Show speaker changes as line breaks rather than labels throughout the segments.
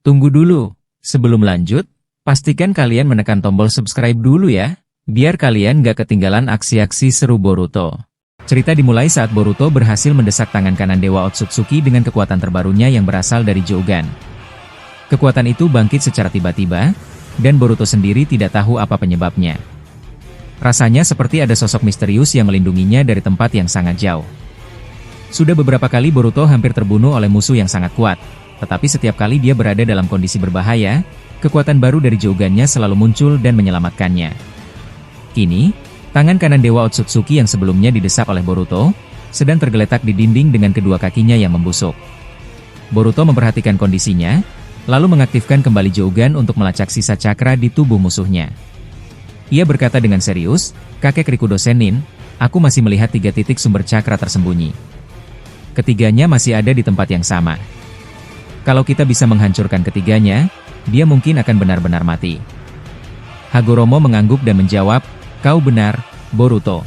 Tunggu dulu. Sebelum lanjut, pastikan kalian menekan tombol subscribe dulu ya, biar kalian gak ketinggalan aksi-aksi seru Boruto. Cerita dimulai saat Boruto berhasil mendesak tangan kanan Dewa Otsutsuki dengan kekuatan terbarunya yang berasal dari Jougan. Kekuatan itu bangkit secara tiba-tiba, dan Boruto sendiri tidak tahu apa penyebabnya. Rasanya seperti ada sosok misterius yang melindunginya dari tempat yang sangat jauh. Sudah beberapa kali Boruto hampir terbunuh oleh musuh yang sangat kuat, tetapi setiap kali dia berada dalam kondisi berbahaya, kekuatan baru dari Jougannya selalu muncul dan menyelamatkannya. Kini, tangan kanan Dewa Otsutsuki yang sebelumnya didesak oleh Boruto, sedang tergeletak di dinding dengan kedua kakinya yang membusuk. Boruto memperhatikan kondisinya, lalu mengaktifkan kembali Jougan untuk melacak sisa cakra di tubuh musuhnya. Ia berkata dengan serius, "Kakek Rikudo Sennin, aku masih melihat 3 titik sumber cakra tersembunyi. Ketiganya masih ada di tempat yang sama. Kalau kita bisa menghancurkan ketiganya, dia mungkin akan benar-benar mati." Hagoromo mengangguk dan menjawab, "Kau benar, Boruto.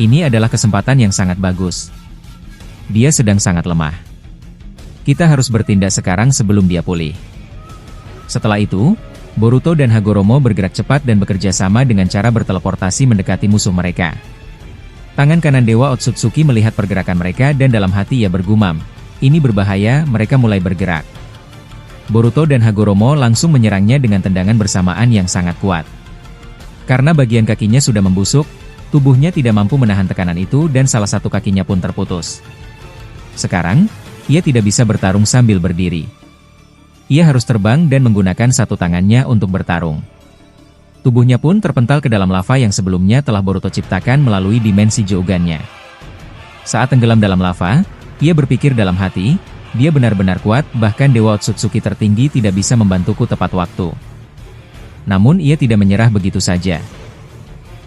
Ini adalah kesempatan yang sangat bagus. Dia sedang sangat lemah. Kita harus bertindak sekarang sebelum dia pulih." Setelah itu, Boruto dan Hagoromo bergerak cepat dan bekerja sama dengan cara berteleportasi mendekati musuh mereka. Tangan kanan Dewa Otsutsuki melihat pergerakan mereka dan dalam hati ia bergumam, "Ini berbahaya." Mereka mulai bergerak. Boruto dan Hagoromo langsung menyerangnya dengan tendangan bersamaan yang sangat kuat. Karena bagian kakinya sudah membusuk, tubuhnya tidak mampu menahan tekanan itu dan salah satu kakinya pun terputus. Sekarang, ia tidak bisa bertarung sambil berdiri. Ia harus terbang dan menggunakan satu tangannya untuk bertarung. Tubuhnya pun terpental ke dalam lava yang sebelumnya telah Boruto ciptakan melalui dimensi Jougannya. Saat tenggelam dalam lava, ia berpikir dalam hati, dia benar-benar kuat, bahkan Dewa Otsutsuki tertinggi tidak bisa membantuku tepat waktu. Namun ia tidak menyerah begitu saja.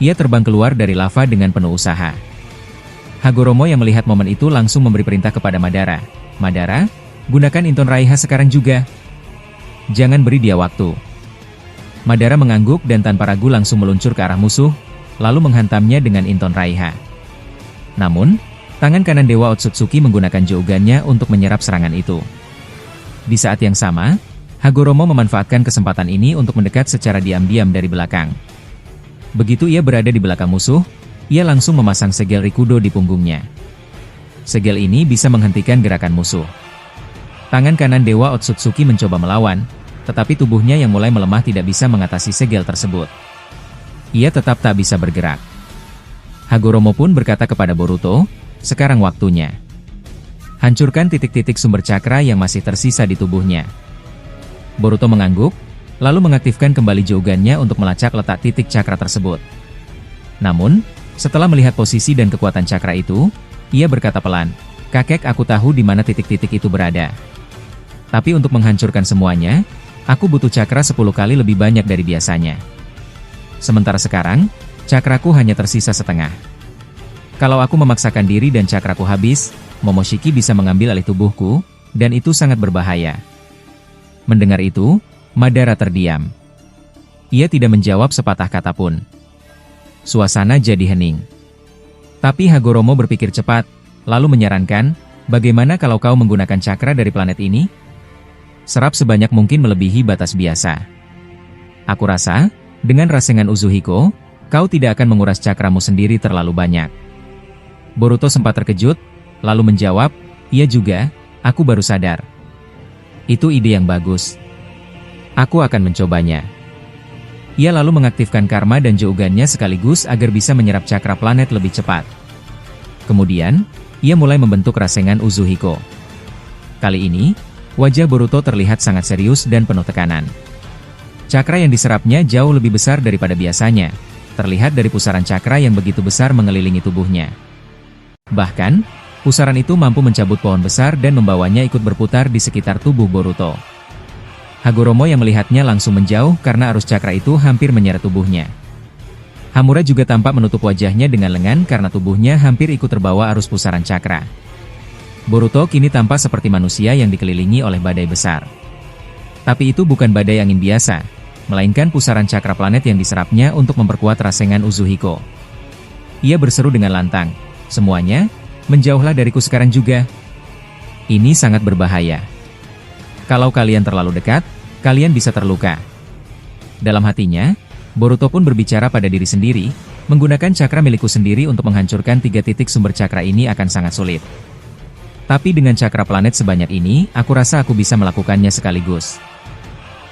Ia terbang keluar dari lava dengan penuh usaha. Hagoromo yang melihat momen itu langsung memberi perintah kepada Madara. "Madara, gunakan Inton Raiha sekarang juga. Jangan beri dia waktu." Madara mengangguk dan tanpa ragu langsung meluncur ke arah musuh, lalu menghantamnya dengan Inton Raiha. Namun, tangan kanan Dewa Otsutsuki menggunakan Jougannya untuk menyerap serangan itu. Di saat yang sama, Hagoromo memanfaatkan kesempatan ini untuk mendekat secara diam-diam dari belakang. Begitu ia berada di belakang musuh, ia langsung memasang segel Rikudo di punggungnya. Segel ini bisa menghentikan gerakan musuh. Tangan kanan Dewa Otsutsuki mencoba melawan, tetapi tubuhnya yang mulai melemah tidak bisa mengatasi segel tersebut. Ia tetap tak bisa bergerak. Hagoromo pun berkata kepada Boruto, "Sekarang waktunya. Hancurkan titik-titik sumber cakra yang masih tersisa di tubuhnya." Boruto mengangguk, lalu mengaktifkan kembali Jougannya untuk melacak letak titik cakra tersebut. Namun, setelah melihat posisi dan kekuatan cakra itu, ia berkata pelan, "Kakek, aku tahu di mana titik-titik itu berada. Tapi untuk menghancurkan semuanya, aku butuh cakra 10 kali lebih banyak dari biasanya. Sementara sekarang, cakraku hanya tersisa setengah. Kalau aku memaksakan diri dan cakraku habis, Momoshiki bisa mengambil alih tubuhku, dan itu sangat berbahaya." Mendengar itu, Madara terdiam. Ia tidak menjawab sepatah kata pun. Suasana jadi hening. Tapi Hagoromo berpikir cepat, lalu menyarankan, "Bagaimana kalau kau menggunakan cakra dari planet ini? Serap sebanyak mungkin melebihi batas biasa. Aku rasa, dengan rasengan Uzuhiko, kau tidak akan menguras cakramu sendiri terlalu banyak." Boruto sempat terkejut, lalu menjawab, "Iya juga, aku baru sadar. Itu ide yang bagus. Aku akan mencobanya." Ia lalu mengaktifkan karma dan Jougannya sekaligus agar bisa menyerap cakra planet lebih cepat. Kemudian, ia mulai membentuk rasengan Uzuhiko. Kali ini, wajah Boruto terlihat sangat serius dan penuh tekanan. Cakra yang diserapnya jauh lebih besar daripada biasanya, terlihat dari pusaran cakra yang begitu besar mengelilingi tubuhnya. Bahkan, pusaran itu mampu mencabut pohon besar dan membawanya ikut berputar di sekitar tubuh Boruto. Hagoromo yang melihatnya langsung menjauh karena arus cakra itu hampir menyeret tubuhnya. Hamura juga tampak menutup wajahnya dengan lengan karena tubuhnya hampir ikut terbawa arus pusaran cakra. Boruto kini tampak seperti manusia yang dikelilingi oleh badai besar. Tapi itu bukan badai angin biasa, melainkan pusaran cakra planet yang diserapnya untuk memperkuat rasengan Uzuhiko. Ia berseru dengan lantang, "Semuanya, menjauhlah dariku sekarang juga. Ini sangat berbahaya." Kalau kalian terlalu dekat, kalian bisa terluka. Dalam hatinya, Boruto pun berbicara pada diri sendiri, menggunakan cakra milikku sendiri untuk menghancurkan 3 titik sumber cakra ini akan sangat sulit. Tapi dengan cakra planet sebanyak ini, aku rasa aku bisa melakukannya sekaligus.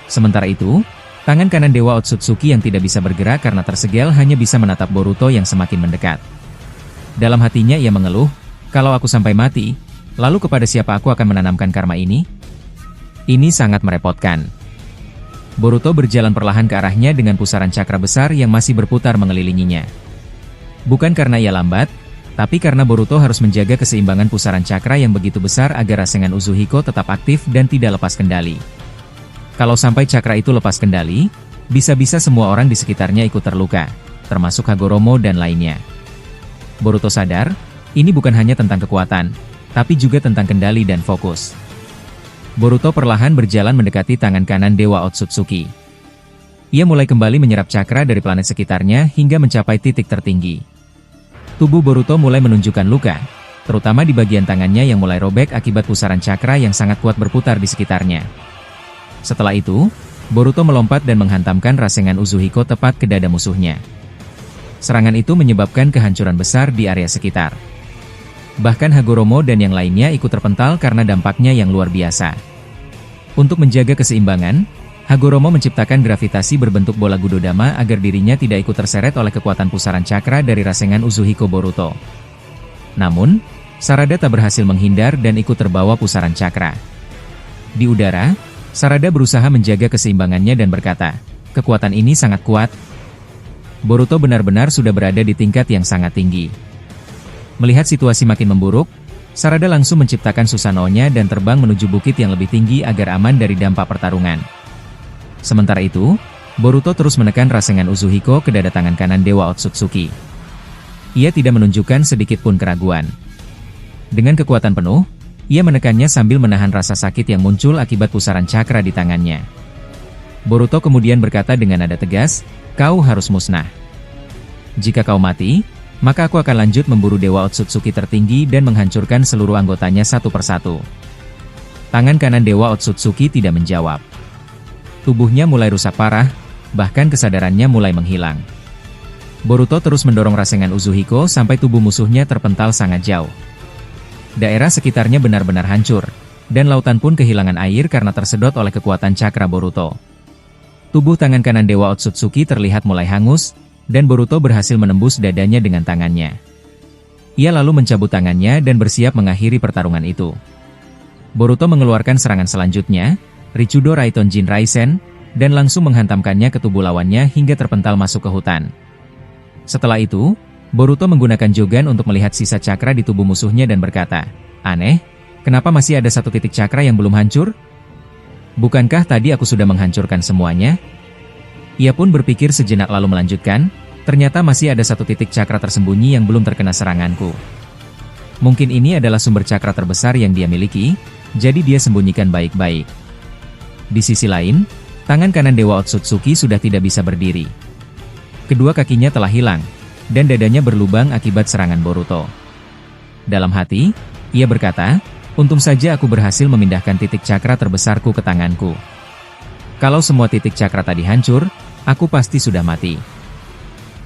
Sementara itu, tangan kanan Dewa Otsutsuki yang tidak bisa bergerak karena tersegel hanya bisa menatap Boruto yang semakin mendekat. Dalam hatinya ia mengeluh, kalau aku sampai mati, lalu kepada siapa aku akan menanamkan karma ini? Ini sangat merepotkan. Boruto berjalan perlahan ke arahnya dengan pusaran cakra besar yang masih berputar mengelilinginya. Bukan karena ia lambat, tapi karena Boruto harus menjaga keseimbangan pusaran cakra yang begitu besar agar Rasengan Uzuhiko tetap aktif dan tidak lepas kendali. Kalau sampai cakra itu lepas kendali, bisa-bisa semua orang di sekitarnya ikut terluka, termasuk Hagoromo dan lainnya. Boruto sadar, ini bukan hanya tentang kekuatan, tapi juga tentang kendali dan fokus. Boruto perlahan berjalan mendekati tangan kanan Dewa Otsutsuki. Ia mulai kembali menyerap cakra dari planet sekitarnya hingga mencapai titik tertinggi. Tubuh Boruto mulai menunjukkan luka, terutama di bagian tangannya yang mulai robek akibat pusaran cakra yang sangat kuat berputar di sekitarnya. Setelah itu, Boruto melompat dan menghantamkan Rasengan Uzuhiko tepat ke dada musuhnya. Serangan itu menyebabkan kehancuran besar di area sekitar. Bahkan Hagoromo dan yang lainnya ikut terpental karena dampaknya yang luar biasa. Untuk menjaga keseimbangan, Hagoromo menciptakan gravitasi berbentuk bola Gudodama agar dirinya tidak ikut terseret oleh kekuatan pusaran cakra dari Rasengan Uzuhiko Boruto. Namun, Sarada tak berhasil menghindar dan ikut terbawa pusaran cakra. Di udara, Sarada berusaha menjaga keseimbangannya dan berkata, kekuatan ini sangat kuat. Boruto benar-benar sudah berada di tingkat yang sangat tinggi. Melihat situasi makin memburuk, Sarada langsung menciptakan Susanoo-nya dan terbang menuju bukit yang lebih tinggi agar aman dari dampak pertarungan. Sementara itu, Boruto terus menekan Rasengan Uzuhiko ke dada tangan kanan Dewa Otsutsuki. Ia tidak menunjukkan sedikit pun keraguan. Dengan kekuatan penuh, ia menekannya sambil menahan rasa sakit yang muncul akibat pusaran cakra di tangannya. Boruto kemudian berkata dengan nada tegas, kau harus musnah. Jika kau mati, maka aku akan lanjut memburu Dewa Otsutsuki tertinggi dan menghancurkan seluruh anggotanya satu persatu. Tangan kanan Dewa Otsutsuki tidak menjawab. Tubuhnya mulai rusak parah, bahkan kesadarannya mulai menghilang. Boruto terus mendorong Rasengan Uzuhiko sampai tubuh musuhnya terpental sangat jauh. Daerah sekitarnya benar-benar hancur, dan lautan pun kehilangan air karena tersedot oleh kekuatan cakra Boruto. Tubuh tangan kanan Dewa Otsutsuki terlihat mulai hangus, dan Boruto berhasil menembus dadanya dengan tangannya. Ia lalu mencabut tangannya dan bersiap mengakhiri pertarungan itu. Boruto mengeluarkan serangan selanjutnya, Richudo Raiton Jin Raisen, dan langsung menghantamkannya ke tubuh lawannya hingga terpental masuk ke hutan. Setelah itu, Boruto menggunakan Jogan untuk melihat sisa cakra di tubuh musuhnya dan berkata, aneh, kenapa masih ada satu titik cakra yang belum hancur? Bukankah tadi aku sudah menghancurkan semuanya? Ia pun berpikir sejenak lalu melanjutkan, ternyata masih ada satu titik cakra tersembunyi yang belum terkena seranganku. Mungkin ini adalah sumber cakra terbesar yang dia miliki, jadi dia sembunyikan baik-baik. Di sisi lain, tangan kanan Dewa Otsutsuki sudah tidak bisa berdiri. Kedua kakinya telah hilang, dan dadanya berlubang akibat serangan Boruto. Dalam hati, ia berkata, untung saja aku berhasil memindahkan titik cakra terbesarku ke tanganku. Kalau semua titik cakra tadi hancur, aku pasti sudah mati.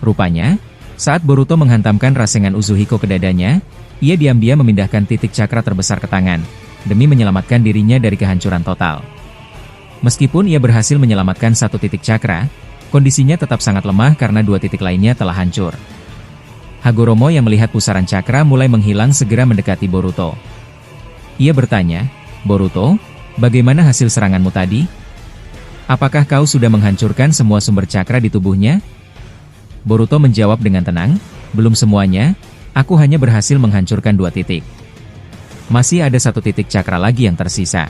Rupanya, saat Boruto menghantamkan Rasengan Uzuhiko ke dadanya, ia diam-diam memindahkan titik cakra terbesar ke tangan, demi menyelamatkan dirinya dari kehancuran total. Meskipun ia berhasil menyelamatkan satu titik cakra, kondisinya tetap sangat lemah karena dua titik lainnya telah hancur. Hagoromo yang melihat pusaran cakra mulai menghilang segera mendekati Boruto. Ia bertanya, Boruto, bagaimana hasil seranganmu tadi? Apakah kau sudah menghancurkan semua sumber cakra di tubuhnya? Boruto menjawab dengan tenang, belum semuanya, aku hanya berhasil menghancurkan 2 titik. Masih ada 1 titik cakra lagi yang tersisa.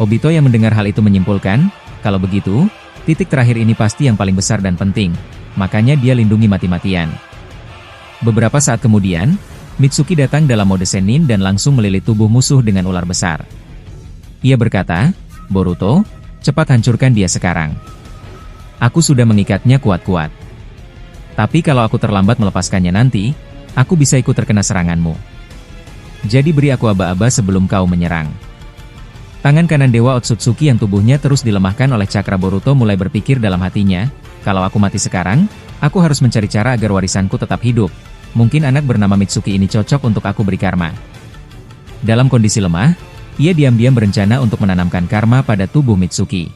Obito yang mendengar hal itu menyimpulkan, kalau begitu, titik terakhir ini pasti yang paling besar dan penting, makanya dia lindungi mati-matian. Beberapa saat kemudian, Mitsuki datang dalam mode Sennin dan langsung melilit tubuh musuh dengan ular besar. Ia berkata, Boruto, cepat hancurkan dia sekarang. Aku sudah mengikatnya kuat-kuat. Tapi kalau aku terlambat melepaskannya nanti, aku bisa ikut terkena seranganmu. Jadi beri aku aba-aba sebelum kau menyerang. Tangan kanan Dewa Otsutsuki yang tubuhnya terus dilemahkan oleh cakra Boruto mulai berpikir dalam hatinya, kalau aku mati sekarang, aku harus mencari cara agar warisanku tetap hidup. Mungkin anak bernama Mitsuki ini cocok untuk aku beri karma. Dalam kondisi lemah, ia diam-diam berencana untuk menanamkan karma pada tubuh Mitsuki.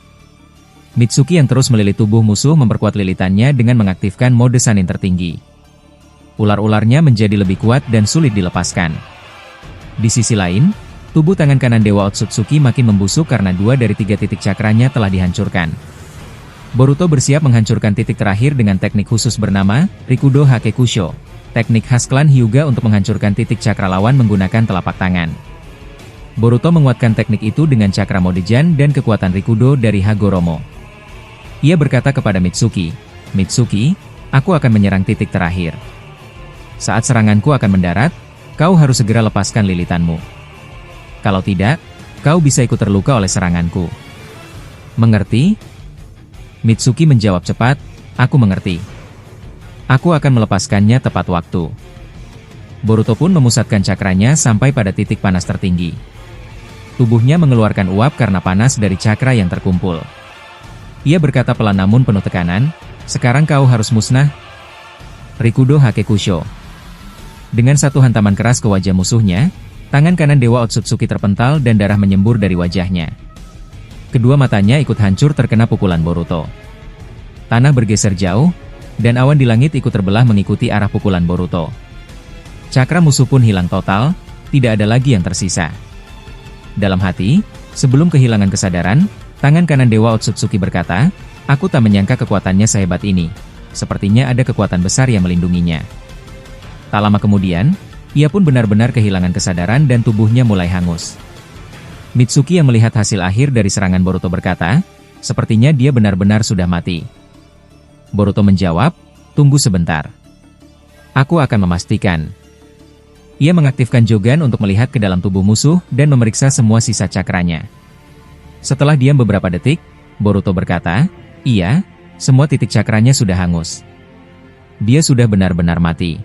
Mitsuki yang terus melilit tubuh musuh memperkuat lilitannya dengan mengaktifkan mode Sanin tertinggi. Ular-ularnya menjadi lebih kuat dan sulit dilepaskan. Di sisi lain, tubuh tangan kanan Dewa Otsutsuki makin membusuk karena 2 dari 3 titik cakranya telah dihancurkan. Boruto bersiap menghancurkan titik terakhir dengan teknik khusus bernama Rikudo Hakekusho, teknik khas klan Hyuga untuk menghancurkan titik cakra lawan menggunakan telapak tangan. Boruto menguatkan teknik itu dengan cakra mode Jan dan kekuatan Rikudo dari Hagoromo. Ia berkata kepada Mitsuki, "Mitsuki, aku akan menyerang titik terakhir. Saat seranganku akan mendarat, kau harus segera lepaskan lilitanmu. Kalau tidak, kau bisa ikut terluka oleh seranganku." "Mengerti?" Mitsuki menjawab cepat, "Aku mengerti. Aku akan melepaskannya tepat waktu." Boruto pun memusatkan cakranya sampai pada titik panas tertinggi. Tubuhnya mengeluarkan uap karena panas dari cakra yang terkumpul. Ia berkata pelan namun penuh tekanan, "Sekarang kau harus musnah." Rikudo Hakekusho. Dengan satu hantaman keras ke wajah musuhnya, tangan kanan Dewa Otsutsuki terpental dan darah menyembur dari wajahnya. Kedua matanya ikut hancur terkena pukulan Boruto. Tanah bergeser jauh, dan awan di langit ikut terbelah mengikuti arah pukulan Boruto. Cakra musuh pun hilang total, tidak ada lagi yang tersisa. Dalam hati, sebelum kehilangan kesadaran, tangan kanan Dewa Otsutsuki berkata, "Aku tak menyangka kekuatannya sehebat ini. Sepertinya ada kekuatan besar yang melindunginya." Tak lama kemudian, ia pun benar-benar kehilangan kesadaran dan tubuhnya mulai hangus. Mitsuki yang melihat hasil akhir dari serangan Boruto berkata, "Sepertinya dia benar-benar sudah mati." Boruto menjawab, "Tunggu sebentar. Aku akan memastikan." Ia mengaktifkan Jogan untuk melihat ke dalam tubuh musuh dan memeriksa semua sisa cakranya. Setelah diam beberapa detik, Boruto berkata, "Iya, semua titik cakranya sudah hangus. Dia sudah benar-benar mati."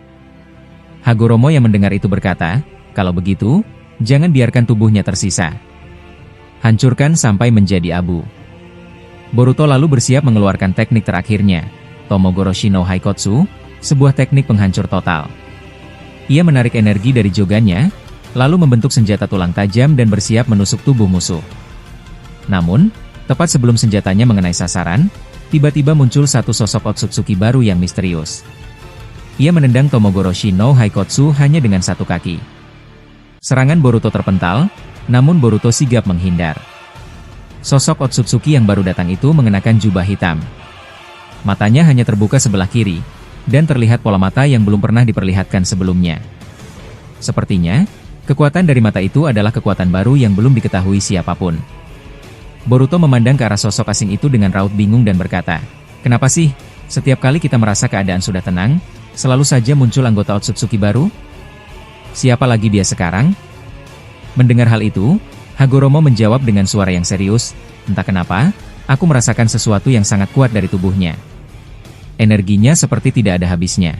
Hagoromo yang mendengar itu berkata, "Kalau begitu, jangan biarkan tubuhnya tersisa. Hancurkan sampai menjadi abu." Boruto lalu bersiap mengeluarkan teknik terakhirnya, Tomogoroshi no Haikotsu, sebuah teknik penghancur total. Ia menarik energi dari jogannya, lalu membentuk senjata tulang tajam dan bersiap menusuk tubuh musuh. Namun, tepat sebelum senjatanya mengenai sasaran, tiba-tiba muncul satu sosok Otsutsuki baru yang misterius. Ia menendang Tomogoroshi no Haikotsu hanya dengan satu kaki. Serangan Boruto terpental, namun Boruto sigap menghindar. Sosok Otsutsuki yang baru datang itu mengenakan jubah hitam. Matanya hanya terbuka sebelah kiri, dan terlihat pola mata yang belum pernah diperlihatkan sebelumnya. Sepertinya, kekuatan dari mata itu adalah kekuatan baru yang belum diketahui siapapun. Boruto memandang ke arah sosok asing itu dengan raut bingung dan berkata, "Kenapa sih, setiap kali kita merasa keadaan sudah tenang, selalu saja muncul anggota Otsutsuki baru? Siapa lagi dia sekarang?" Mendengar hal itu, Hagoromo menjawab dengan suara yang serius, "Entah kenapa, aku merasakan sesuatu yang sangat kuat dari tubuhnya. Energinya seperti tidak ada habisnya.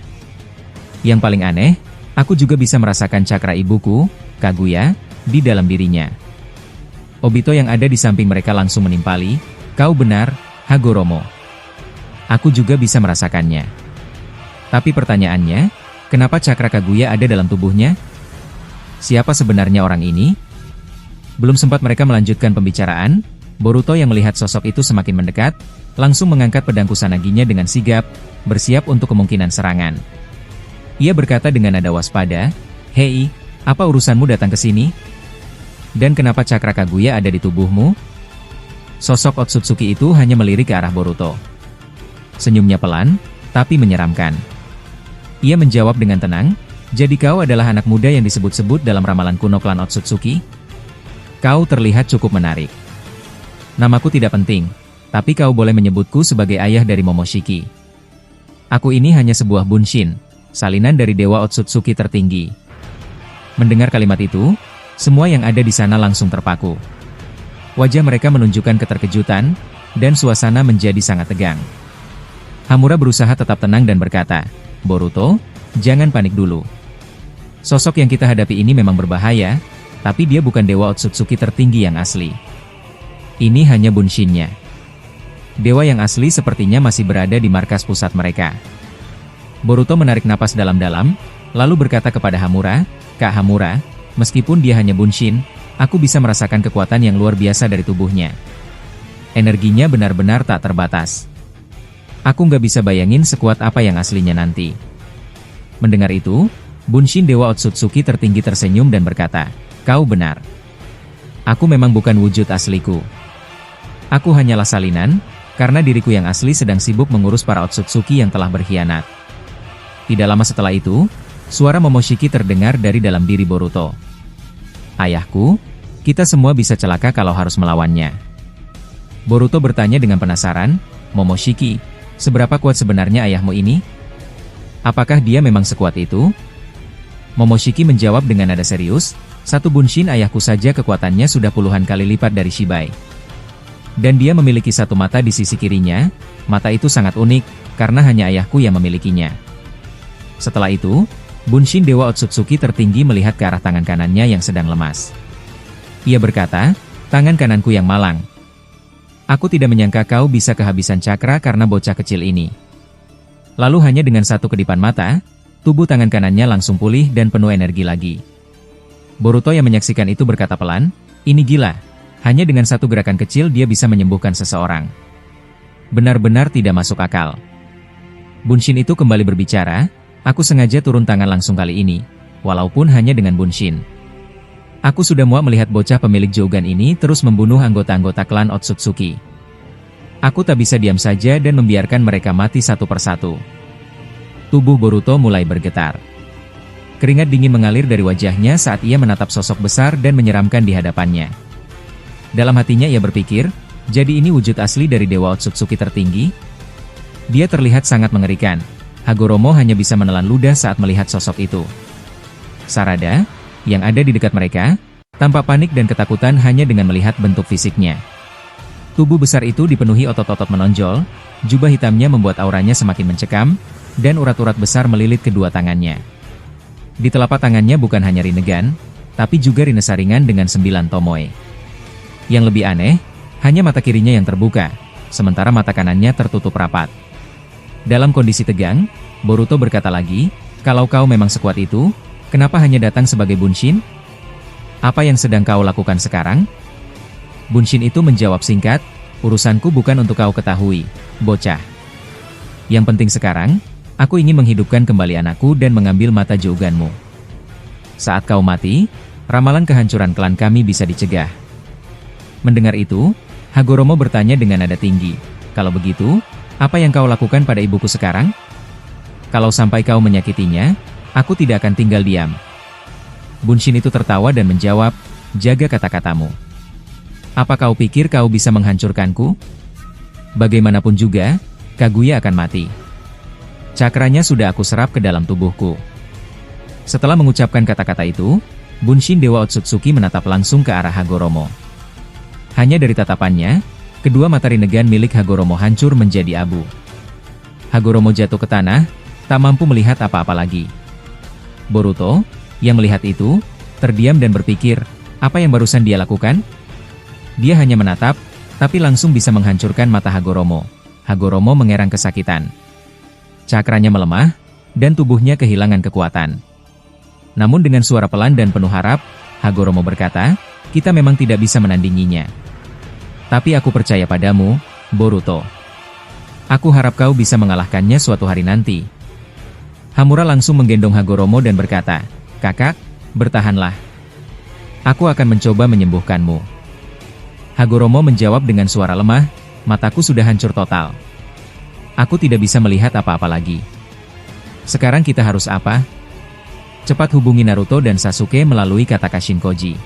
Yang paling aneh, aku juga bisa merasakan cakra ibuku, Kaguya, di dalam dirinya." Obito yang ada di samping mereka langsung menimpali, "Kau benar, Hagoromo. Aku juga bisa merasakannya. Tapi pertanyaannya, kenapa cakra Kaguya ada dalam tubuhnya? Siapa sebenarnya orang ini?" Belum sempat mereka melanjutkan pembicaraan, Boruto yang melihat sosok itu semakin mendekat, langsung mengangkat pedang Kusanaginya dengan sigap, bersiap untuk kemungkinan serangan. Ia berkata dengan nada waspada, "Hei, apa urusanmu datang ke sini? Dan kenapa cakra Kaguya ada di tubuhmu?" Sosok Otsutsuki itu hanya melirik ke arah Boruto. Senyumnya pelan, tapi menyeramkan. Ia menjawab dengan tenang, "Jadi kau adalah anak muda yang disebut-sebut dalam ramalan kuno klan Otsutsuki? Kau terlihat cukup menarik. Namaku tidak penting, tapi kau boleh menyebutku sebagai ayah dari Momoshiki. Aku ini hanya sebuah bunshin, salinan dari Dewa Otsutsuki tertinggi." Mendengar kalimat itu, semua yang ada di sana langsung terpaku. Wajah mereka menunjukkan keterkejutan, dan suasana menjadi sangat tegang. Hamura berusaha tetap tenang dan berkata, "Boruto, jangan panik dulu. Sosok yang kita hadapi ini memang berbahaya, tapi dia bukan Dewa Otsutsuki tertinggi yang asli. Ini hanya Bunshin-nya. Dewa yang asli sepertinya masih berada di markas pusat mereka. Boruto menarik napas dalam-dalam, lalu berkata kepada Hamura, "Kak Hamura, meskipun dia hanya Bunshin, aku bisa merasakan kekuatan yang luar biasa dari tubuhnya. Energinya benar-benar tak terbatas. Aku nggak bisa bayangin sekuat apa yang aslinya nanti." Mendengar itu, Bunshin Dewa Otsutsuki tertinggi tersenyum dan berkata, "Kau benar. Aku memang bukan wujud asliku. Aku hanyalah salinan, karena diriku yang asli sedang sibuk mengurus para Otsutsuki yang telah berkhianat." Tidak lama setelah itu, suara Momoshiki terdengar dari dalam diri Boruto. "Ayahku, kita semua bisa celaka kalau harus melawannya." Boruto bertanya dengan penasaran, "Momoshiki, seberapa kuat sebenarnya ayahmu ini? Apakah dia memang sekuat itu?" Momoshiki menjawab dengan nada serius, "Satu Bunshin ayahku saja kekuatannya sudah puluhan kali lipat dari Shibai. Dan dia memiliki satu mata di sisi kirinya, mata itu sangat unik, karena hanya ayahku yang memilikinya." Setelah itu, Bunshin Dewa Otsutsuki tertinggi melihat ke arah tangan kanannya yang sedang lemas. Ia berkata, "Tangan kananku yang malang. Aku tidak menyangka kau bisa kehabisan cakra karena bocah kecil ini." Lalu hanya dengan satu kedipan mata, tubuh tangan kanannya langsung pulih dan penuh energi lagi. Boruto yang menyaksikan itu berkata pelan, "Ini gila. Hanya dengan satu gerakan kecil dia bisa menyembuhkan seseorang. Benar-benar tidak masuk akal." Bunshin itu kembali berbicara, "Aku sengaja turun tangan langsung kali ini, walaupun hanya dengan Bunshin. Aku sudah muak melihat bocah pemilik Jougan ini terus membunuh anggota-anggota klan Otsutsuki. Aku tak bisa diam saja dan membiarkan mereka mati satu persatu." Tubuh Boruto mulai bergetar. Keringat dingin mengalir dari wajahnya saat ia menatap sosok besar dan menyeramkan di hadapannya. Dalam hatinya ia berpikir, jadi ini wujud asli dari Dewa Otsutsuki tertinggi? Dia terlihat sangat mengerikan. Hagoromo hanya bisa menelan ludah saat melihat sosok itu. Sarada, yang ada di dekat mereka, tampak panik dan ketakutan hanya dengan melihat bentuk fisiknya. Tubuh besar itu dipenuhi otot-otot menonjol, jubah hitamnya membuat auranya semakin mencekam, dan urat-urat besar melilit kedua tangannya. Di telapak tangannya bukan hanya Rinnegan, tapi juga Rinne Sharingan dengan 9 tomoe. Yang lebih aneh, hanya mata kirinya yang terbuka, sementara mata kanannya tertutup rapat. Dalam kondisi tegang, Boruto berkata lagi, "Kalau kau memang sekuat itu, kenapa hanya datang sebagai Bunshin? Apa yang sedang kau lakukan sekarang?" Bunshin itu menjawab singkat, "Urusanku bukan untuk kau ketahui, bocah. Yang penting sekarang, aku ingin menghidupkan kembali anakku dan mengambil mata Jouganmu. Saat kau mati, ramalan kehancuran klan kami bisa dicegah." Mendengar itu, Hagoromo bertanya dengan nada tinggi, "Kalau begitu, apa yang kau lakukan pada ibuku sekarang? Kalau sampai kau menyakitinya, aku tidak akan tinggal diam." Bunshin itu tertawa dan menjawab, "Jaga kata-katamu. Apa kau pikir kau bisa menghancurkanku? Bagaimanapun juga, Kaguya akan mati. Cakranya sudah aku serap ke dalam tubuhku." Setelah mengucapkan kata-kata itu, Bunshin Dewa Otsutsuki menatap langsung ke arah Hagoromo. Hanya dari tatapannya, kedua mata Rinnegan milik Hagoromo hancur menjadi abu. Hagoromo jatuh ke tanah, tak mampu melihat apa-apa lagi. Boruto, yang melihat itu, terdiam dan berpikir, apa yang barusan dia lakukan? Dia hanya menatap, tapi langsung bisa menghancurkan mata Hagoromo. Hagoromo mengerang kesakitan. Cakranya melemah, dan tubuhnya kehilangan kekuatan. Namun dengan suara pelan dan penuh harap, Hagoromo berkata, "Kita memang tidak bisa menandinginya. Tapi aku percaya padamu, Boruto. Aku harap kau bisa mengalahkannya suatu hari nanti." Hamura langsung menggendong Hagoromo dan berkata, "Kakak, bertahanlah. Aku akan mencoba menyembuhkanmu." Hagoromo menjawab dengan suara lemah, "Mataku sudah hancur total. Aku tidak bisa melihat apa-apa lagi. Sekarang kita harus apa? Cepat hubungi Naruto dan Sasuke melalui kata Shinkoji.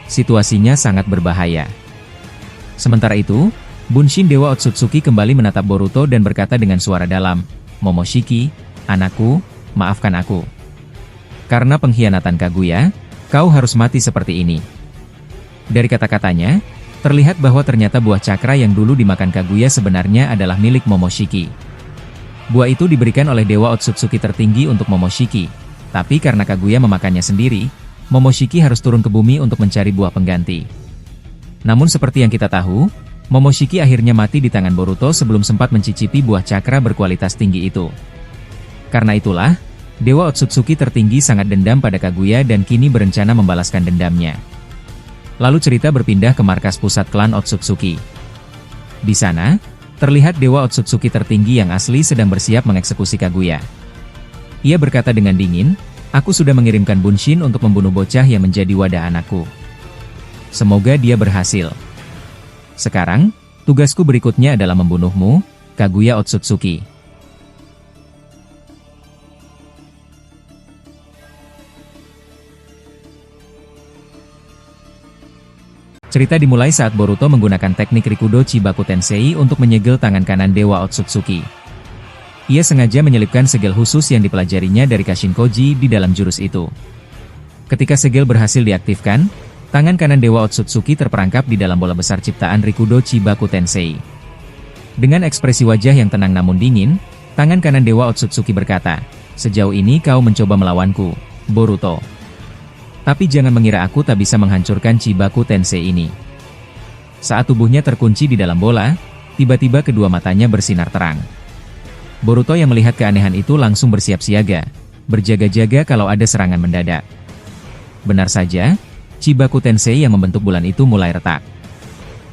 Situasinya sangat berbahaya." Sementara itu, Bunshin Dewa Otsutsuki kembali menatap Boruto dan berkata dengan suara dalam, "Momoshiki, anakku, maafkan aku. Karena pengkhianatan Kaguya, kau harus mati seperti ini." Dari kata-katanya, terlihat bahwa ternyata buah cakra yang dulu dimakan Kaguya sebenarnya adalah milik Momoshiki. Buah itu diberikan oleh Dewa Otsutsuki tertinggi untuk Momoshiki, tapi karena Kaguya memakannya sendiri, Momoshiki harus turun ke bumi untuk mencari buah pengganti. Namun seperti yang kita tahu, Momoshiki akhirnya mati di tangan Boruto sebelum sempat mencicipi buah cakra berkualitas tinggi itu. Karena itulah, Dewa Otsutsuki tertinggi sangat dendam pada Kaguya dan kini berencana membalaskan dendamnya. Lalu cerita berpindah ke markas pusat klan Otsutsuki. Di sana, terlihat Dewa Otsutsuki tertinggi yang asli sedang bersiap mengeksekusi Kaguya. Ia berkata dengan dingin, "Aku sudah mengirimkan Bunshin untuk membunuh bocah yang menjadi wadah anakku. Semoga dia berhasil. Sekarang, tugasku berikutnya adalah membunuhmu, Kaguya Otsutsuki." Cerita dimulai saat Boruto menggunakan teknik Rikudo Chibaku Tensei untuk menyegel tangan kanan Dewa Otsutsuki. Ia sengaja menyelipkan segel khusus yang dipelajarinya dari Kashinkoji di dalam jurus itu. Ketika segel berhasil diaktifkan, tangan kanan Dewa Otsutsuki terperangkap di dalam bola besar ciptaan Rikudo Chibaku Tensei. Dengan ekspresi wajah yang tenang namun dingin, tangan kanan Dewa Otsutsuki berkata, "Sejauh ini kau mencoba melawanku, Boruto. Tapi jangan mengira aku tak bisa menghancurkan Chibaku Tensei ini." Saat tubuhnya terkunci di dalam bola, tiba-tiba kedua matanya bersinar terang. Boruto yang melihat keanehan itu langsung bersiap siaga, berjaga-jaga kalau ada serangan mendadak. Benar saja, Chibaku Tensei yang membentuk bulan itu mulai retak.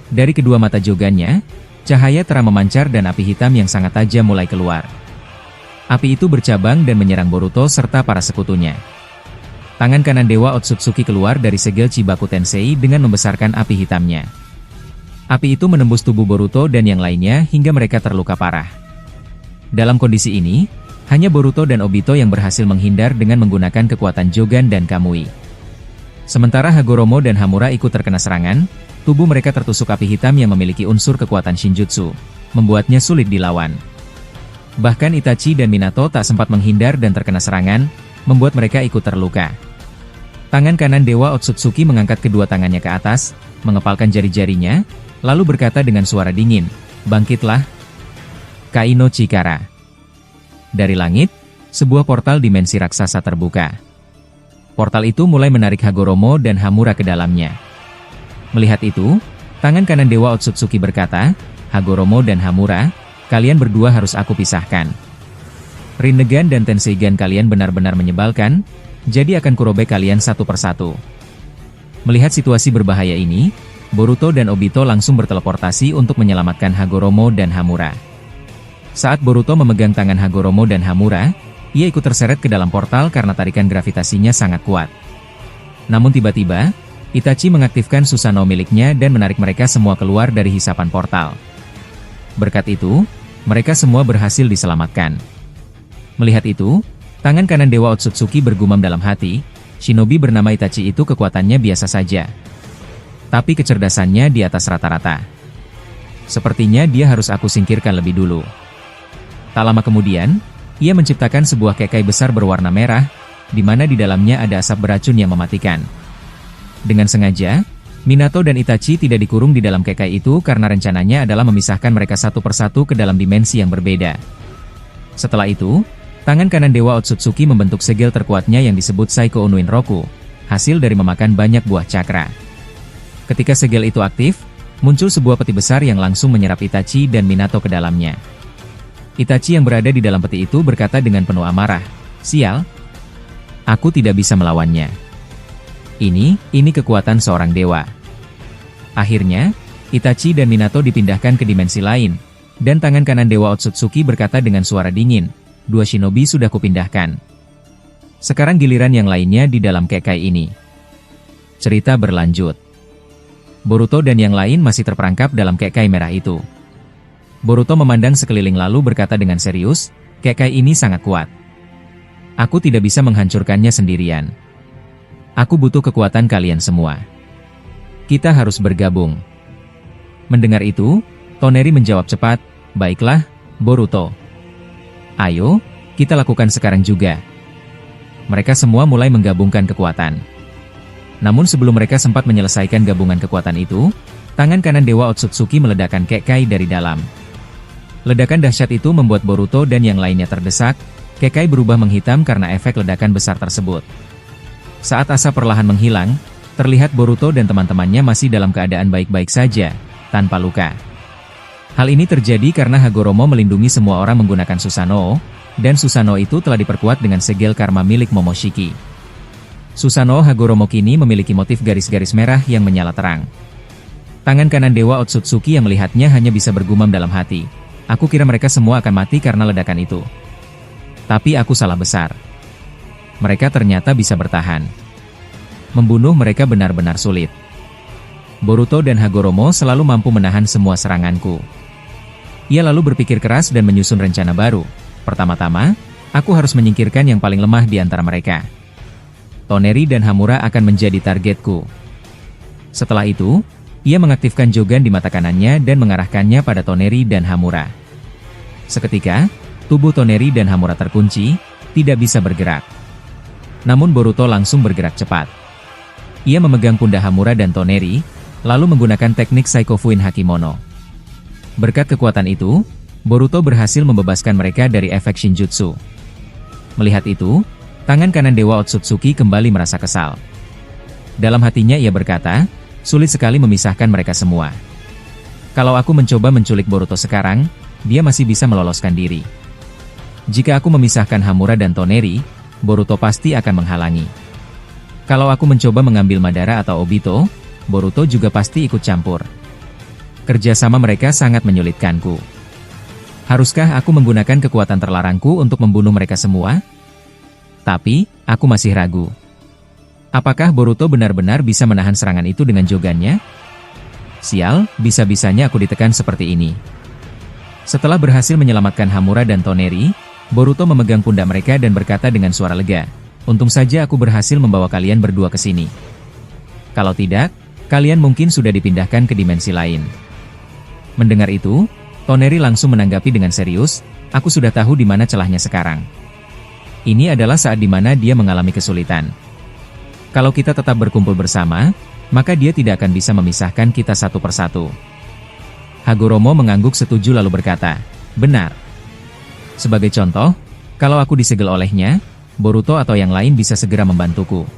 Dari kedua mata jogannya, cahaya terang memancar dan api hitam yang sangat tajam mulai keluar. Api itu bercabang dan menyerang Boruto serta para sekutunya. Tangan kanan Dewa Otsutsuki keluar dari segel Chibaku Tensei dengan membesarkan api hitamnya. Api itu menembus tubuh Boruto dan yang lainnya hingga mereka terluka parah. Dalam kondisi ini, hanya Boruto dan Obito yang berhasil menghindar dengan menggunakan kekuatan Jogan dan Kamui. Sementara Hagoromo dan Hamura ikut terkena serangan, tubuh mereka tertusuk api hitam yang memiliki unsur kekuatan Shinjutsu, membuatnya sulit dilawan. Bahkan Itachi dan Minato tak sempat menghindar dan terkena serangan, membuat mereka ikut terluka. Tangan kanan Dewa Otsutsuki mengangkat kedua tangannya ke atas, mengepalkan jari-jarinya, lalu berkata dengan suara dingin, "Bangkitlah, Kaino Chikara." Dari langit, sebuah portal dimensi raksasa terbuka. Portal itu mulai menarik Hagoromo dan Hamura ke dalamnya. Melihat itu, tangan kanan Dewa Otsutsuki berkata, "Hagoromo dan Hamura, kalian berdua harus aku pisahkan. Rinnegan dan Tenseigan kalian benar-benar menyebalkan, jadi akan kurobek kalian satu persatu." Melihat situasi berbahaya ini, Boruto dan Obito langsung berteleportasi untuk menyelamatkan Hagoromo dan Hamura. Saat Boruto memegang tangan Hagoromo dan Hamura, ia ikut terseret ke dalam portal karena tarikan gravitasinya sangat kuat. Namun tiba-tiba, Itachi mengaktifkan Susanoo miliknya dan menarik mereka semua keluar dari hisapan portal. Berkat itu, mereka semua berhasil diselamatkan. Melihat itu, tangan kanan Dewa Otsutsuki bergumam dalam hati, shinobi bernama Itachi itu kekuatannya biasa saja. Tapi kecerdasannya di atas rata-rata. Sepertinya dia harus aku singkirkan lebih dulu. Tak lama kemudian, ia menciptakan sebuah kekai besar berwarna merah, di mana di dalamnya ada asap beracun yang mematikan. Dengan sengaja, Minato dan Itachi tidak dikurung di dalam kekai itu karena rencananya adalah memisahkan mereka satu persatu ke dalam dimensi yang berbeda. Setelah itu, tangan kanan Dewa Otsutsuki membentuk segel terkuatnya yang disebut Saiko Unuin Roku, hasil dari memakan banyak buah cakra. Ketika segel itu aktif, muncul sebuah peti besar yang langsung menyerap Itachi dan Minato ke dalamnya. Itachi yang berada di dalam peti itu berkata dengan penuh amarah, "Sial, aku tidak bisa melawannya. Ini kekuatan seorang dewa." Akhirnya, Itachi dan Minato dipindahkan ke dimensi lain, dan tangan kanan Dewa Otsutsuki berkata dengan suara dingin, "Dua shinobi sudah kupindahkan. Sekarang giliran yang lainnya di dalam kekai ini." Cerita berlanjut. Boruto dan yang lain masih terperangkap dalam kekai merah itu. Boruto memandang sekeliling lalu berkata dengan serius, "Kekai ini sangat kuat. Aku tidak bisa menghancurkannya sendirian. Aku butuh kekuatan kalian semua. Kita harus bergabung." Mendengar itu, Toneri menjawab cepat, "Baiklah, Boruto. Ayo, kita lakukan sekarang juga." Mereka semua mulai menggabungkan kekuatan. Namun sebelum mereka sempat menyelesaikan gabungan kekuatan itu, tangan kanan Dewa Otsutsuki meledakkan kekai dari dalam. Ledakan dahsyat itu membuat Boruto dan yang lainnya terdesak, kekai berubah menghitam karena efek ledakan besar tersebut. Saat asap perlahan menghilang, Terlihat Boruto dan teman-temannya masih dalam keadaan baik-baik saja, tanpa luka. Hal ini terjadi karena Hagoromo melindungi semua orang menggunakan Susanoo, dan Susanoo itu telah diperkuat dengan segel karma milik Momoshiki. Susanoo Hagoromo kini memiliki motif garis-garis merah yang menyala terang. Tangan kanan Dewa Otsutsuki yang melihatnya hanya bisa bergumam dalam hati. Aku kira mereka semua akan mati karena ledakan itu. Tapi aku salah besar. Mereka ternyata bisa bertahan. Membunuh mereka benar-benar sulit. Boruto dan Hagoromo selalu mampu menahan semua seranganku. Ia lalu berpikir keras dan menyusun rencana baru. Pertama-tama, aku harus menyingkirkan yang paling lemah di antara mereka. Toneri dan Hamura akan menjadi targetku. Setelah itu, ia mengaktifkan Jogan di mata kanannya dan mengarahkannya pada Toneri dan Hamura. Seketika, tubuh Toneri dan Hamura terkunci, tidak bisa bergerak. Namun Boruto langsung bergerak cepat. Ia memegang pundak Hamura dan Toneri, lalu menggunakan teknik Psycho Fuin Hakimono. Berkat kekuatan itu, Boruto berhasil membebaskan mereka dari efek Shinjutsu. Melihat itu, tangan kanan Dewa Otsutsuki kembali merasa kesal. Dalam hatinya ia berkata, sulit sekali memisahkan mereka semua. Kalau aku mencoba menculik Boruto sekarang, dia masih bisa meloloskan diri. Jika aku memisahkan Hamura dan Toneri, Boruto pasti akan menghalangi. Kalau aku mencoba mengambil Madara atau Obito, Boruto juga pasti ikut campur. Kerjasama mereka sangat menyulitkanku. Haruskah aku menggunakan kekuatan terlarangku untuk membunuh mereka semua? Tapi, aku masih ragu. Apakah Boruto benar-benar bisa menahan serangan itu dengan jogannya? Sial, bisa-bisanya aku ditekan seperti ini. Setelah berhasil menyelamatkan Hamura dan Toneri, Boruto memegang pundak mereka dan berkata dengan suara lega, untung saja aku berhasil membawa kalian berdua ke sini. Kalau tidak, kalian mungkin sudah dipindahkan ke dimensi lain. Mendengar itu, Toneri langsung menanggapi dengan serius, aku sudah tahu di mana celahnya sekarang. Ini adalah saat di mana dia mengalami kesulitan. Kalau kita tetap berkumpul bersama, maka dia tidak akan bisa memisahkan kita satu persatu. Hagoromo mengangguk setuju lalu berkata, benar. Sebagai contoh, kalau aku disegel olehnya, Boruto atau yang lain bisa segera membantuku.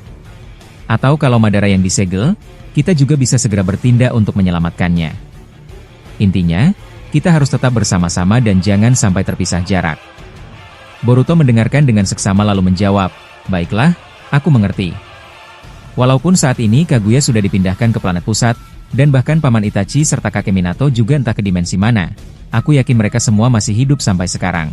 Atau kalau Madara yang disegel, kita juga bisa segera bertindak untuk menyelamatkannya. Intinya, kita harus tetap bersama-sama dan jangan sampai terpisah jarak. Boruto mendengarkan dengan seksama lalu menjawab, baiklah, aku mengerti. Walaupun saat ini Kaguya sudah dipindahkan ke planet pusat, dan bahkan Paman Itachi serta kakek Minato juga entah ke dimensi mana, aku yakin mereka semua masih hidup sampai sekarang.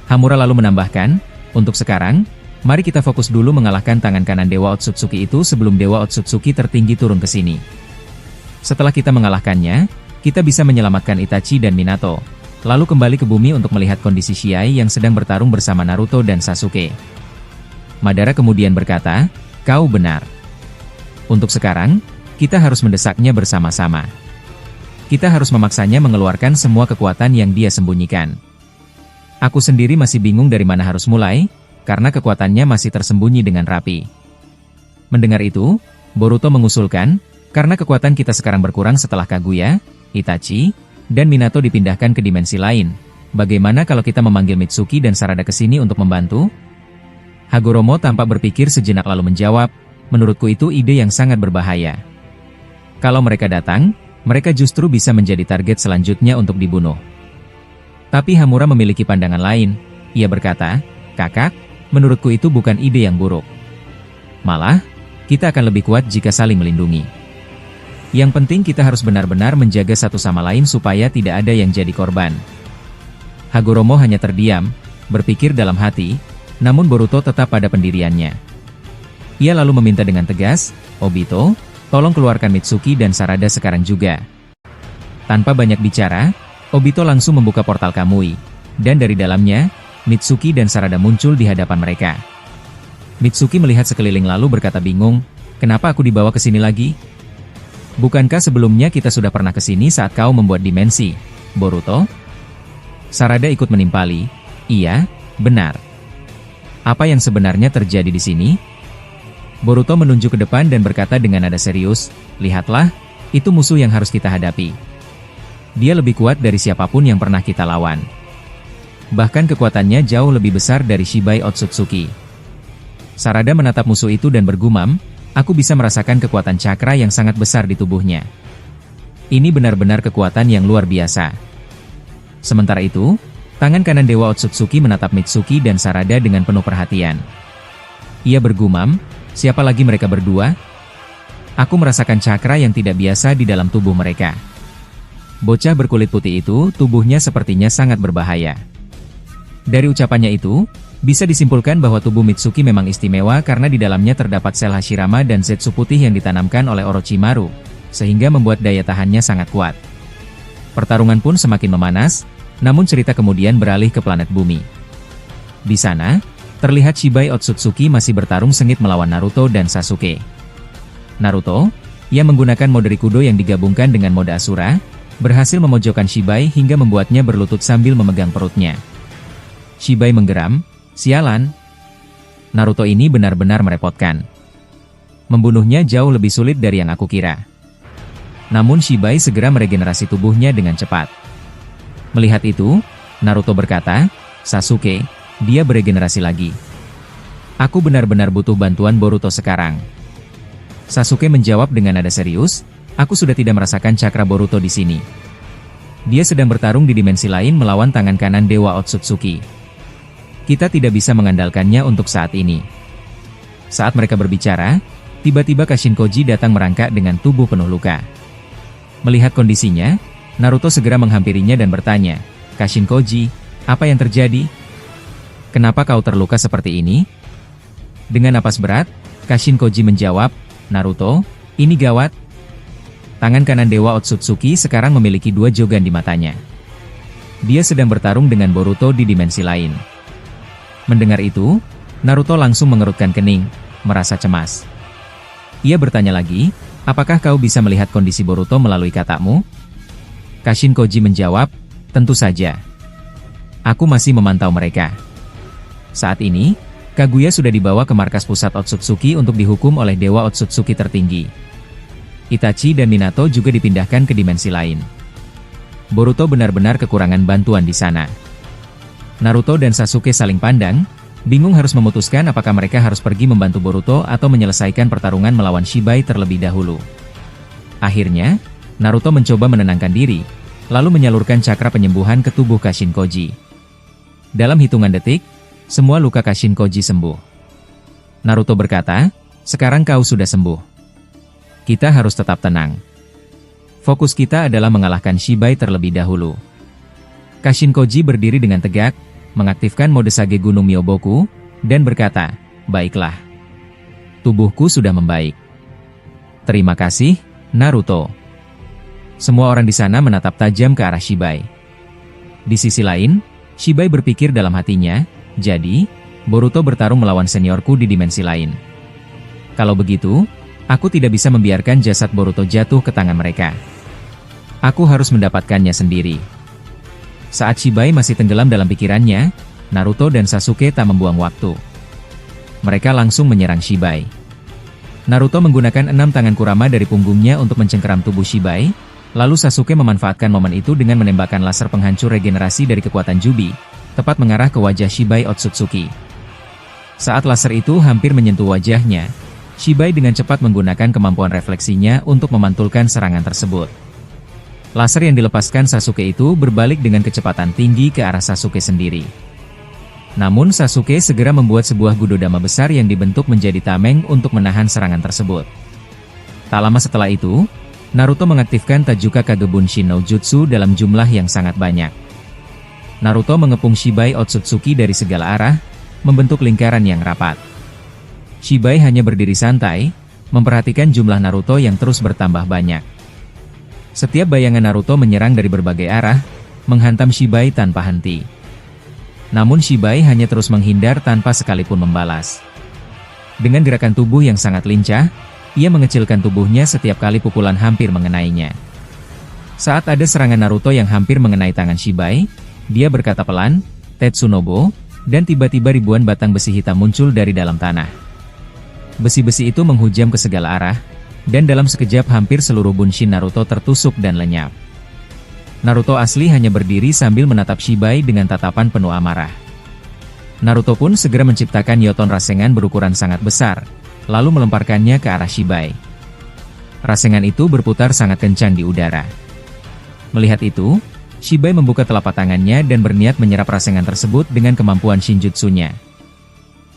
Hamura lalu menambahkan, untuk sekarang, mari kita fokus dulu mengalahkan tangan kanan Dewa Otsutsuki itu sebelum Dewa Otsutsuki tertinggi turun ke sini. Setelah kita mengalahkannya, kita bisa menyelamatkan Itachi dan Minato, lalu kembali ke bumi untuk melihat kondisi Shiai yang sedang bertarung bersama Naruto dan Sasuke. Madara kemudian berkata, kau benar. Untuk sekarang, kita harus mendesaknya bersama-sama. Kita harus memaksanya mengeluarkan semua kekuatan yang dia sembunyikan. Aku sendiri masih bingung dari mana harus mulai, karena kekuatannya masih tersembunyi dengan rapi. Mendengar itu, Boruto mengusulkan, karena kekuatan kita sekarang berkurang setelah Kaguya, Itachi, dan Minato dipindahkan ke dimensi lain, bagaimana kalau kita memanggil Mitsuki dan Sarada ke sini untuk membantu? Hagoromo tampak berpikir sejenak lalu menjawab, menurutku itu ide yang sangat berbahaya. Kalau mereka datang, mereka justru bisa menjadi target selanjutnya untuk dibunuh. Tapi Hamura memiliki pandangan lain, ia berkata, kakak, menurutku itu bukan ide yang buruk. Malah, kita akan lebih kuat jika saling melindungi. Yang penting kita harus benar-benar menjaga satu sama lain supaya tidak ada yang jadi korban. Hagoromo hanya terdiam, berpikir dalam hati, namun Boruto tetap pada pendiriannya. Ia lalu meminta dengan tegas, Obito, tolong keluarkan Mitsuki dan Sarada sekarang juga. Tanpa banyak bicara, Obito langsung membuka portal Kamui, dan dari dalamnya, Mitsuki dan Sarada muncul di hadapan mereka. Mitsuki melihat sekeliling lalu berkata bingung, kenapa aku dibawa ke sini lagi? Bukankah sebelumnya kita sudah pernah ke sini saat kau membuat dimensi, Boruto? Sarada ikut menimpali, iya, benar. Apa yang sebenarnya terjadi di sini? Boruto menunjuk ke depan dan berkata dengan nada serius, lihatlah, itu musuh yang harus kita hadapi. Dia lebih kuat dari siapapun yang pernah kita lawan. Bahkan kekuatannya jauh lebih besar dari Shibai Otsutsuki. Sarada menatap musuh itu dan bergumam, Aku bisa merasakan kekuatan cakra yang sangat besar di tubuhnya. Ini benar-benar kekuatan yang luar biasa. Sementara itu, tangan kanan Dewa Otsutsuki menatap Mitsuki dan Sarada dengan penuh perhatian. Ia bergumam, siapa lagi mereka berdua? Aku merasakan cakra yang tidak biasa di dalam tubuh mereka. Bocah berkulit putih itu, tubuhnya sepertinya sangat berbahaya. Dari ucapannya itu, bisa disimpulkan bahwa tubuh Mitsuki memang istimewa karena di dalamnya terdapat sel Hashirama dan Zetsu putih yang ditanamkan oleh Orochimaru, sehingga membuat daya tahannya sangat kuat. Pertarungan pun semakin memanas, namun cerita kemudian beralih ke planet bumi. Di sana, terlihat Shibai Otsutsuki masih bertarung sengit melawan Naruto dan Sasuke. Naruto, yang menggunakan mode Rikudo yang digabungkan dengan mode Asura, berhasil memojokkan Shibai hingga membuatnya berlutut sambil memegang perutnya. Shibai menggeram, sialan. Naruto ini benar-benar merepotkan. Membunuhnya jauh lebih sulit dari yang aku kira. Namun Shibai segera meregenerasi tubuhnya dengan cepat. Melihat itu, Naruto berkata, Sasuke, dia beregenerasi lagi. Aku benar-benar butuh bantuan Boruto sekarang. Sasuke menjawab dengan nada serius, aku sudah tidak merasakan cakra Boruto di sini. Dia sedang bertarung di dimensi lain melawan tangan kanan Dewa Otsutsuki. Kita tidak bisa mengandalkannya untuk saat ini. Saat mereka berbicara, tiba-tiba Kashinkoji datang merangkak dengan tubuh penuh luka. Melihat kondisinya, Naruto segera menghampirinya dan bertanya, Kashinkoji, apa yang terjadi? Kenapa kau terluka seperti ini? Dengan napas berat, Kashinkoji menjawab, Naruto, ini gawat. Tangan kanan Dewa Otsutsuki sekarang memiliki 2 jogan di matanya. Dia sedang bertarung dengan Boruto di dimensi lain. Mendengar itu, Naruto langsung mengerutkan kening, merasa cemas. Ia bertanya lagi, apakah kau bisa melihat kondisi Boruto melalui katamu? Kashinkoji menjawab, tentu saja. Aku masih memantau mereka. Saat ini, Kaguya sudah dibawa ke markas pusat Otsutsuki untuk dihukum oleh Dewa Otsutsuki tertinggi. Itachi dan Minato juga dipindahkan ke dimensi lain. Boruto benar-benar kekurangan bantuan di sana. Naruto dan Sasuke saling pandang, bingung harus memutuskan apakah mereka harus pergi membantu Boruto atau menyelesaikan pertarungan melawan Shibai terlebih dahulu. Akhirnya, Naruto mencoba menenangkan diri, lalu menyalurkan cakra penyembuhan ke tubuh Kashinkoji. Dalam hitungan detik, semua luka Kashinkoji sembuh. Naruto berkata, sekarang kau sudah sembuh. Kita harus tetap tenang. Fokus kita adalah mengalahkan Shibai terlebih dahulu. Kashinkoji berdiri dengan tegak, mengaktifkan mode Sage Gunung Myoboku, dan berkata, baiklah. Tubuhku sudah membaik. Terima kasih, Naruto. Semua orang di sana menatap tajam ke arah Shibai. Di sisi lain, Shibai berpikir dalam hatinya, jadi, Boruto bertarung melawan seniorku di dimensi lain. Kalau begitu, aku tidak bisa membiarkan jasad Boruto jatuh ke tangan mereka. Aku harus mendapatkannya sendiri. Saat Shibai masih tenggelam dalam pikirannya, Naruto dan Sasuke tak membuang waktu. Mereka langsung menyerang Shibai. Naruto menggunakan 6 tangan Kurama dari punggungnya untuk mencengkeram tubuh Shibai, lalu Sasuke memanfaatkan momen itu dengan menembakkan laser penghancur regenerasi dari kekuatan Jubi, tepat mengarah ke wajah Shibai Otsutsuki. Saat laser itu hampir menyentuh wajahnya, Shibai dengan cepat menggunakan kemampuan refleksinya untuk memantulkan serangan tersebut. Laser yang dilepaskan Sasuke itu berbalik dengan kecepatan tinggi ke arah Sasuke sendiri. Namun Sasuke segera membuat sebuah gudodama besar yang dibentuk menjadi tameng untuk menahan serangan tersebut. Tak lama setelah itu, Naruto mengaktifkan Tajuka Kagebunshin no Jutsu dalam jumlah yang sangat banyak. Naruto mengepung Shibai Otsutsuki dari segala arah, membentuk lingkaran yang rapat. Shibai hanya berdiri santai, memperhatikan jumlah Naruto yang terus bertambah banyak. Setiap bayangan Naruto menyerang dari berbagai arah, menghantam Shibai tanpa henti. Namun Shibai hanya terus menghindar tanpa sekalipun membalas. Dengan gerakan tubuh yang sangat lincah, ia mengecilkan tubuhnya setiap kali pukulan hampir mengenainya. Saat ada serangan Naruto yang hampir mengenai tangan Shibai, dia berkata pelan, Tetsunobu, dan tiba-tiba ribuan batang besi hitam muncul dari dalam tanah. Besi-besi itu menghujam ke segala arah, dan dalam sekejap hampir seluruh bunshin Naruto tertusuk dan lenyap. Naruto asli hanya berdiri sambil menatap Shibai dengan tatapan penuh amarah. Naruto pun segera menciptakan Yoton Rasengan berukuran sangat besar, lalu melemparkannya ke arah Shibai. Rasengan itu berputar sangat kencang di udara. Melihat itu, Shibai membuka telapak tangannya dan berniat menyerap rasengan tersebut dengan kemampuan Shinjutsunya.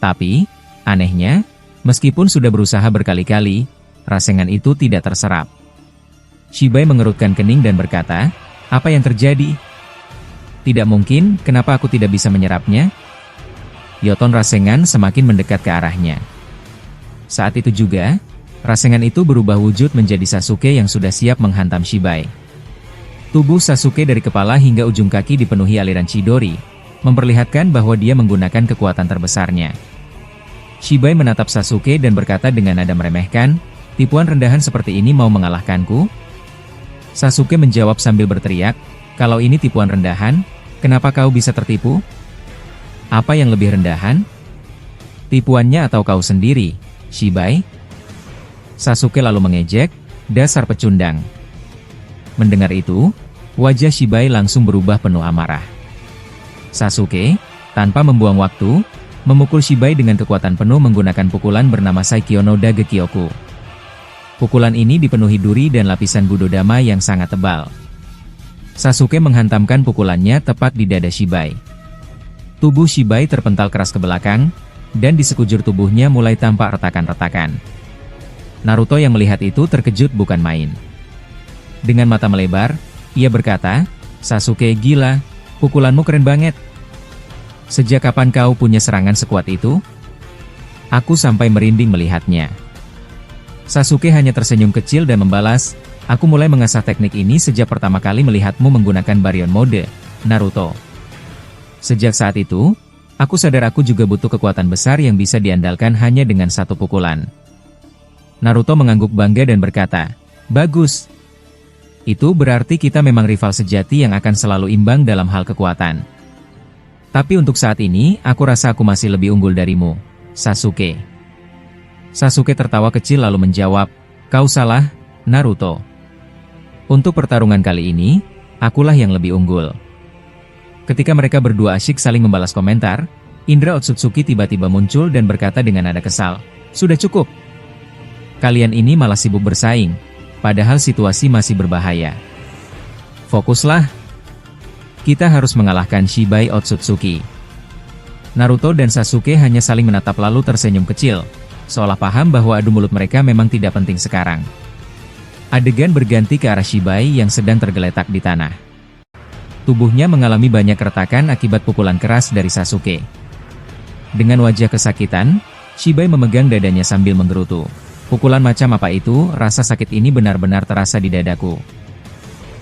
Tapi, anehnya, meskipun sudah berusaha berkali-kali, rasengan itu tidak terserap. Shibai mengerutkan kening dan berkata, "Apa yang terjadi? Tidak mungkin, kenapa aku tidak bisa menyerapnya?" Yoton rasengan semakin mendekat ke arahnya. Saat itu juga, rasengan itu berubah wujud menjadi Sasuke yang sudah siap menghantam Shibai. Tubuh Sasuke dari kepala hingga ujung kaki dipenuhi aliran Chidori, memperlihatkan bahwa dia menggunakan kekuatan terbesarnya. Shibai menatap Sasuke dan berkata dengan nada meremehkan, "Tipuan rendahan seperti ini mau mengalahkanku?" Sasuke menjawab sambil berteriak, "Kalau ini tipuan rendahan, kenapa kau bisa tertipu? Apa yang lebih rendahan? Tipuannya atau kau sendiri, Shibai?" Sasuke lalu mengejek, "Dasar pecundang." Mendengar itu, wajah Shibai langsung berubah penuh amarah. Sasuke, tanpa membuang waktu, memukul Shibai dengan kekuatan penuh menggunakan pukulan bernama Saikyo no Dagekyoku. Pukulan ini dipenuhi duri dan lapisan Budodama yang sangat tebal. Sasuke menghantamkan pukulannya tepat di dada Shibai. Tubuh Shibai terpental keras ke belakang, dan di sekujur tubuhnya mulai tampak retakan-retakan. Naruto yang melihat itu terkejut bukan main. Dengan mata melebar, ia berkata, "Sasuke gila, pukulanmu keren banget. Sejak kapan kau punya serangan sekuat itu? Aku sampai merinding melihatnya." Sasuke hanya tersenyum kecil dan membalas, "Aku mulai mengasah teknik ini sejak pertama kali melihatmu menggunakan Baryon Mode, Naruto. Sejak saat itu, aku sadar aku juga butuh kekuatan besar yang bisa diandalkan hanya dengan satu pukulan." Naruto mengangguk bangga dan berkata, "Bagus. Itu berarti kita memang rival sejati yang akan selalu imbang dalam hal kekuatan. Tapi untuk saat ini, aku rasa aku masih lebih unggul darimu, Sasuke." Sasuke tertawa kecil lalu menjawab, "Kau salah, Naruto. Untuk pertarungan kali ini, akulah yang lebih unggul." Ketika mereka berdua asyik saling membalas komentar, Indra Otsutsuki tiba-tiba muncul dan berkata dengan nada kesal, "Sudah cukup. Kalian ini malah sibuk bersaing. Padahal situasi masih berbahaya. Fokuslah. Kita harus mengalahkan Shibai Otsutsuki." Naruto dan Sasuke hanya saling menatap lalu tersenyum kecil, seolah paham bahwa adu mulut mereka memang tidak penting sekarang. Adegan berganti ke arah Shibai yang sedang tergeletak di tanah. Tubuhnya mengalami banyak retakan akibat pukulan keras dari Sasuke. Dengan wajah kesakitan, Shibai memegang dadanya sambil menggerutu. "Pukulan macam apa itu? Rasa sakit ini benar-benar terasa di dadaku."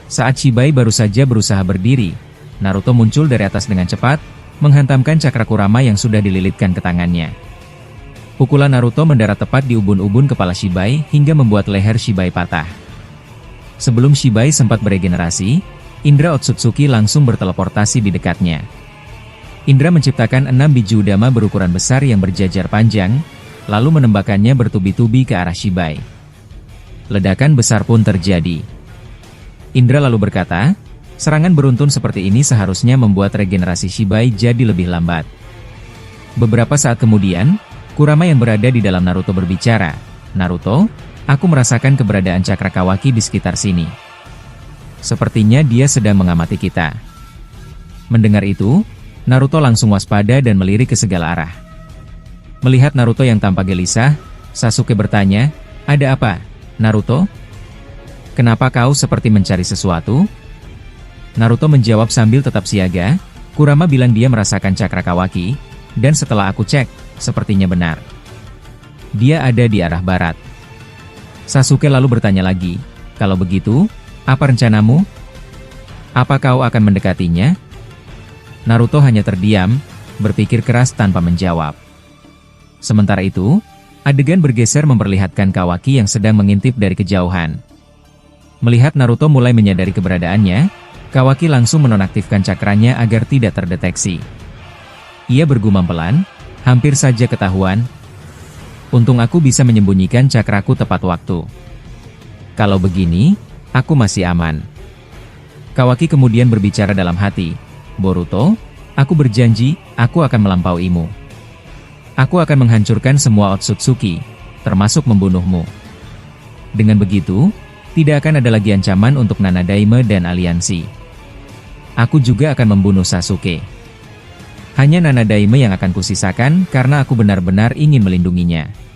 Saat Shibai baru saja berusaha berdiri, Naruto muncul dari atas dengan cepat, menghantamkan cakra Kurama yang sudah dililitkan ke tangannya. Pukulan Naruto mendarat tepat di ubun-ubun kepala Shibai hingga membuat leher Shibai patah. Sebelum Shibai sempat beregenerasi, Indra Otsutsuki langsung berteleportasi di dekatnya. Indra menciptakan 6 biji udama berukuran besar yang berjajar panjang, lalu menembakkannya bertubi-tubi ke arah Shibai. Ledakan besar pun terjadi. Indra lalu berkata, "Serangan beruntun seperti ini seharusnya membuat regenerasi Shibai jadi lebih lambat." Beberapa saat kemudian, Kurama yang berada di dalam Naruto berbicara, "Naruto, aku merasakan keberadaan cakra Kawaki di sekitar sini. Sepertinya dia sedang mengamati kita." Mendengar itu, Naruto langsung waspada dan melirik ke segala arah. Melihat Naruto yang tampak gelisah, Sasuke bertanya, "Ada apa, Naruto? Kenapa kau seperti mencari sesuatu?" Naruto menjawab sambil tetap siaga, "Kurama bilang dia merasakan cakra Kawaki, dan setelah aku cek, sepertinya benar. Dia ada di arah barat." Sasuke lalu bertanya lagi, "Kalau begitu, apa rencanamu? Apa kau akan mendekatinya?" Naruto hanya terdiam, berpikir keras tanpa menjawab. Sementara itu, adegan bergeser memperlihatkan Kawaki yang sedang mengintip dari kejauhan. Melihat Naruto mulai menyadari keberadaannya, Kawaki langsung menonaktifkan cakranya agar tidak terdeteksi. Ia bergumam pelan, "Hampir saja ketahuan. Untung aku bisa menyembunyikan cakraku tepat waktu. Kalau begini, aku masih aman." Kawaki kemudian berbicara dalam hati, "Boruto, aku berjanji, aku akan melampauimu. Aku akan menghancurkan semua Otsutsuki, termasuk membunuhmu. Dengan begitu, tidak akan ada lagi ancaman untuk Nanadaime dan aliansi. Aku juga akan membunuh Sasuke. Hanya Nanadaime yang akan kusisakan karena aku benar-benar ingin melindunginya.